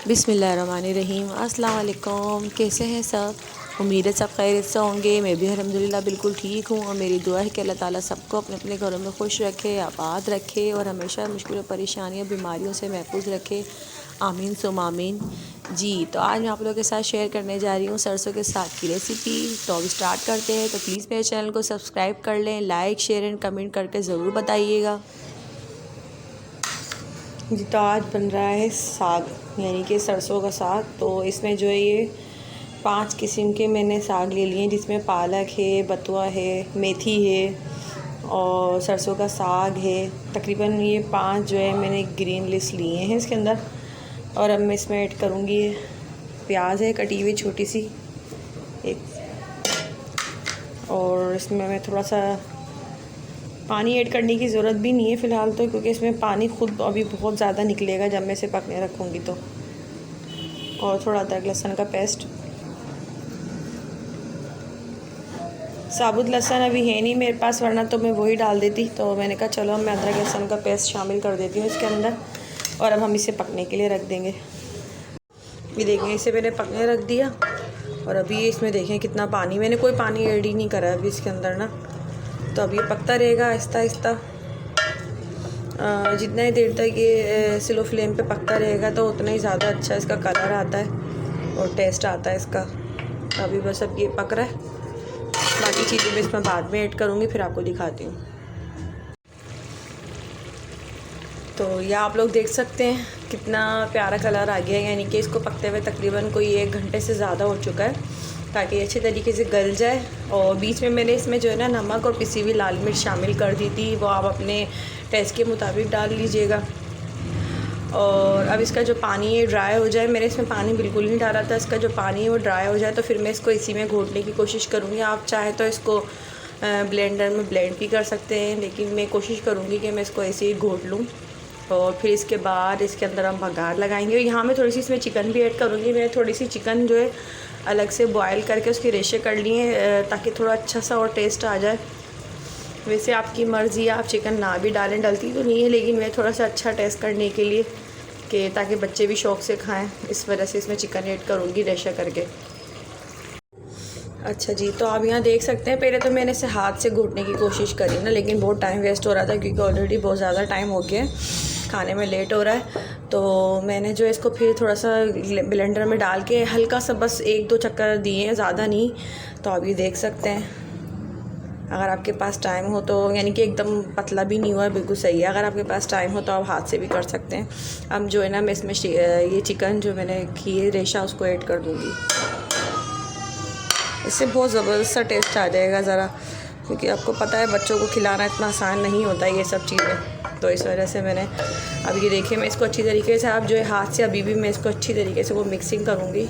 बिस्मिल्लाहिर्रहमानिर्रहीम। अस्सलाम वालेकुम। कैसे हैं सब? उम्मीद है सब खैरियत से होंगे। मैं भी अल्हम्दुलिल्लाह बिल्कुल ठीक हूँ और मेरी दुआ है कि अल्लाह ताला सबको अपने अपने घरों में खुश रखे, आबाद रखे और हमेशा मुश्किल परेशानियों बीमारियों से महफूज रखे। आमीन सुम आमीन। जी, तो आज मैं आप लोगों के साथ शेयर करने जा रही हूँ सरसों के साग की रेसिपी। तो अब स्टार्ट करते हैं। तो प्लीज़ मेरे चैनल को सब्सक्राइब कर लें, लाइक शेयर एंड कमेंट करके ज़रूर बताइएगा। जी, तो आज बन रहा है साग, यानी कि सरसों का साग। तो इसमें जो है ये 5 किस्म के मैंने साग ले लिए हैं, जिसमें पालक है, बथुआ है, मेथी है और सरसों का साग है। तकरीबन ये 5 जो है मैंने ग्रीन लिस्ट लिए हैं इसके अंदर। और अब मैं इसमें ऐड करूँगी प्याज है कटी हुई छोटी सी एक, और इसमें मैं थोड़ा सा पानी ऐड करने की ज़रूरत भी नहीं है फ़िलहाल तो, क्योंकि इसमें पानी खुद अभी बहुत ज़्यादा निकलेगा जब मैं इसे पकने रखूँगी तो। और थोड़ा अदरक लहसुन का पेस्ट। साबुत लहसुन अभी है नहीं मेरे पास, वरना तो मैं वही डाल देती। तो मैंने कहा चलो मैं अदरक लहसुन का पेस्ट शामिल कर देती हूँ इसके अंदर। और अब हम इसे पकने के लिए रख देंगे। ये देखें, इसे मैंने पकने रख दिया और अभी इसमें देखें कितना पानी, मैंने कोई पानी ऐड ही नहीं करा अभी इसके अंदर ना। तो अब ये पकता रहेगा आहिस्ता आहिस्ता। जितना ही देर तक ये स्लो फ्लेम पे पकता रहेगा तो उतना ही ज़्यादा अच्छा इसका कलर आता है और टेस्ट आता है इसका। तो अभी बस अब ये पक रहा है, बाकी चीज़ें मैं इसमें बाद में ऐड करूँगी, फिर आपको दिखाती हूँ। तो यह आप लोग देख सकते हैं कितना प्यारा कलर आ गया है, यानी कि इसको पकते हुए तकरीबन कोई 1 घंटे से ज़्यादा हो चुका है, ताकि अच्छे तरीके से गल जाए। और बीच में मैंने इसमें जो है ना नमक और पिसी हुई लाल मिर्च शामिल कर दी थी, वो आप अपने टेस्ट के मुताबिक डाल लीजिएगा। और अब इसका जो पानी है ड्राई हो जाए, मैंने इसमें पानी बिल्कुल नहीं डाला था, इसका जो पानी है वो ड्राई हो जाए तो फिर मैं इसको इसी में घोटने की कोशिश करूँगी। आप चाहे तो इसको ब्लेंडर में ब्लेंड भी कर सकते हैं, लेकिन मैं कोशिश करूँगी कि मैं इसको ऐसे ही घोट लूँ। और फिर इसके बाद इसके अंदर हम बघार लगाएंगे। यहाँ मैं थोड़ी सी इसमें चिकन भी ऐड करूँगी। मैंने थोड़ी सी चिकन जो है अलग से बॉयल करके उसके रेशे कर लिए, ताकि थोड़ा अच्छा सा और टेस्ट आ जाए। वैसे आपकी मर्ज़ी है, आप चिकन ना भी डालें, डलती तो नहीं है, लेकिन मैं थोड़ा सा अच्छा टेस्ट करने के लिए कि ताकि बच्चे भी शौक़ से खाएं, इस वजह से इसमें चिकन ऐड करूँगी रेशा करके। अच्छा जी, तो आप यहाँ देख सकते हैं, पहले तो मैंने इसे हाथ से घोटने की कोशिश करी ना, लेकिन बहुत टाइम वेस्ट हो रहा था, क्योंकि ऑलरेडी बहुत ज़्यादा टाइम हो गया, खाने में लेट हो रहा है। तो मैंने जो इसको फिर थोड़ा सा ब्लेंडर में डाल के हल्का सा बस 1-2 चक्कर दिए हैं, ज़्यादा नहीं। तो आप ये देख सकते हैं, अगर आपके पास टाइम हो तो, यानी कि एकदम पतला भी नहीं हुआ है, बिल्कुल सही है। अगर आपके पास टाइम हो तो आप हाथ से भी कर सकते हैं। अब जो है ना मैं इसमें ये चिकन जो मैंने की है रेशा, उसको ऐड कर दूँगी। इससे बहुत ज़बरदस्त सा टेस्ट आ जाएगा ज़रा, क्योंकि आपको पता है बच्चों को खिलाना इतना आसान नहीं होता ये सब चीज़ें। तो इस वजह से मैंने अब ये देखिए, मैं इसको अच्छी तरीके से, आप जो है हाथ से अभी भी मैं इसको अच्छी तरीके से वो मिक्सिंग करूँगी।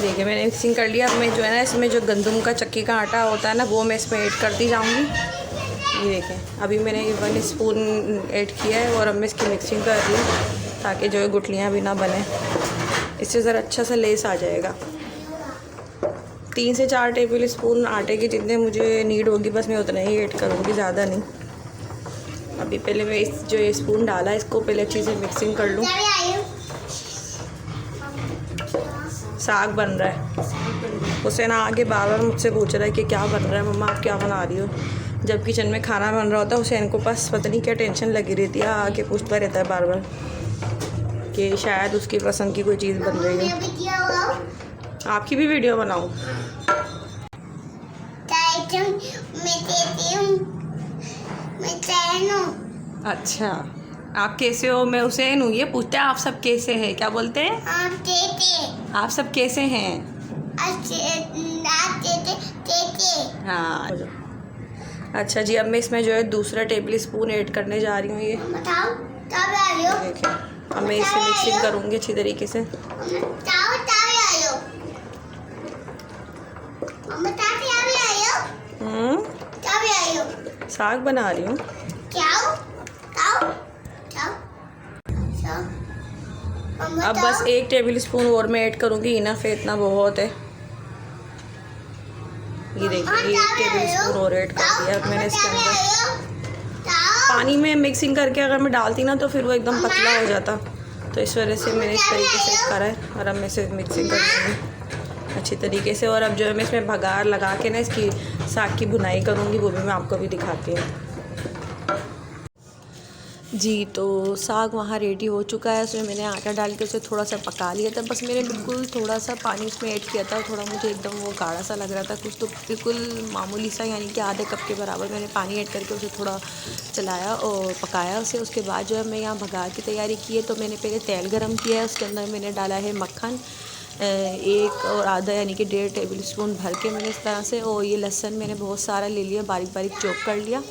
देखिए मैंने मिक्सिंग कर लिया। अब मैं जो है ना इसमें जो गंदम का चक्की का आटा होता है ना, वो मैं इसमें ऐड करती जाऊँगी। ये देखें, अभी मैंने 1 स्पून ऐड किया है और अब मैं इसकी मिक्सिंग कर रही हूँ, ताकि जो है गुठलियाँ भी ना बने। इससे ज़रा अच्छा सा लेस आ जाएगा। 3 से 4 टेबल स्पून आटे के जितने मुझे नीड होगी, बस मैं उतना ही ऐड करूँगी, ज़्यादा नहीं। अभी पहले मैं इस जो ये स्पून डाला है, इसको पहले अच्छी से मिक्सिंग कर लूँ। साग बन रहा है। उसे ना आगे बार बार मुझसे पूछ रहा है कि क्या बन रहा है मम्मा, आप क्या बना रही हो। जब किचन में खाना बन रहा होता है, हुसैन को पास पता नहीं क्या टेंशन लगी रहती है, आके पूछता रहता है बार बार कि शायद उसकी पसंद की कोई चीज़ बन रही है। आपकी भी वीडियो बनाऊँ? अच्छा, आप कैसे हो? मैं हुसैन हूँ। ये पूछते हैं आप सब कैसे हैं, क्या बोलते हैं? आप सब कैसे हैं? हाँ। अच्छा जी, अब मैं इसमें जो है दूसरा टेबल स्पून ऐड करने जा रही हूँ। ये देखिए, अब मैं इसे मिक्सिंग करूँगी अच्छी तरीके से। साग बना रही हूँ। अब बस 1 टेबल स्पून और मैं ऐड करूँगी, इनफ है, इतना बहुत है। ये देखिए, 1 टेबल स्पून और ऐड कर दिया। अब मैंने इसके अंदर पानी में मिक्सिंग करके अगर मैं डालती ना तो फिर वो एकदम पतला हो जाता, तो इस वजह से मैंने इस तरीके से करा है। और अब मैं इसे मिक्सिंग कर लूँगी अच्छी तरीके से। और अब जो है मैं इसमें भगार लगा के ना इसकी साग की भुनाई करूँगी, वो भी मैं आपको भी दिखाती हूँ। जी, तो साग वहाँ रेडी हो चुका है। उसमें मैंने आटा डाल के उसे थोड़ा सा पका लिया था। बस मैंने बिल्कुल थोड़ा सा पानी उसमें ऐड किया था, थोड़ा मुझे एकदम वो गाढ़ा सा लग रहा था कुछ, तो बिल्कुल मामूली सा यानी कि आधे कप के बराबर मैंने पानी ऐड करके उसे थोड़ा चलाया और पकाया उसे। उसके बाद जो है मैं यहाँ भगार की तैयारी की है, तो मैंने पहले तेल गरम किया है, उसके अंदर मैंने डाला है मक्खन 1 और आधा यानी कि 1.5 टेबल स्पून भर के मैंने इस तरह से। और ये लहसुन मैंने बहुत सारा ले लिया, बारीक बारीक चॉप कर लिया।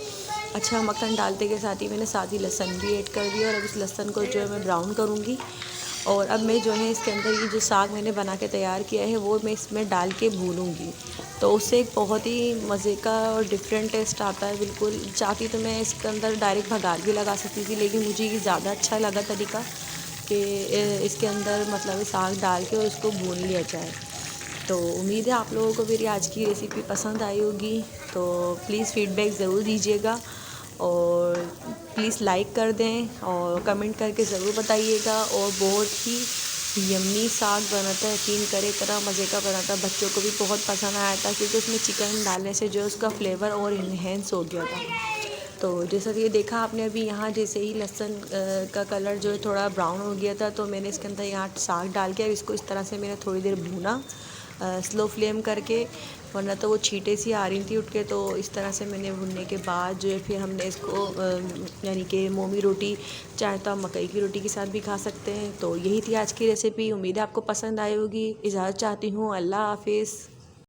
अच्छा, मक्खन डालते के साथ ही मैंने साथ ही लहसुन भी ऐड कर दिया। और अब इस लहसुन को जो है मैं ब्राउन करूँगी। और अब मैं जो है इसके अंदर ये जो साग मैंने बना के तैयार किया है वो मैं इसमें डाल के भूनूँगी, तो उससे एक बहुत ही मज़े का और डिफरेंट टेस्ट आता है। बिल्कुल चाहती तो मैं इसके अंदर डायरेक्ट भगार भी लगा सकती थी, लेकिन मुझे ये ज़्यादा अच्छा लगा तरीका कि इसके अंदर मतलब साग डाल के और उसको भून लिया जाए। तो उम्मीद है आप लोगों को मेरी आज की रेसिपी पसंद आई होगी, तो प्लीज़ फ़ीडबैक ज़रूर दीजिएगा और प्लीज़ लाइक कर दें और कमेंट करके ज़रूर बताइएगा। और बहुत ही यम्मी साग बना था, यकीन करें इतना मज़े का बना था, बच्चों को भी बहुत पसंद आया था क्योंकि उसमें चिकन डालने से जो उसका फ्लेवर और इन्हेंस हो गया था। तो जैसा कि ये देखा आपने अभी यहाँ जैसे ही लहसुन का कलर जो है थोड़ा ब्राउन हो गया था, तो मैंने इसके अंदर यहाँ साग डाल के अब इसको इस तरह से मैंने थोड़ी देर भूना स्लो फ्लेम करके, वरना तो वो छींटे सी आ रही थी उठ के। तो इस तरह से मैंने भुनने के बाद जो है फिर हमने इसको यानी कि मोमी रोटी, चाहे तो आप मकई की रोटी के साथ भी खा सकते हैं। तो यही थी आज की रेसिपी, उम्मीद है आपको पसंद आई होगी। इजाज़त चाहती हूँ, अल्लाह हाफिज़।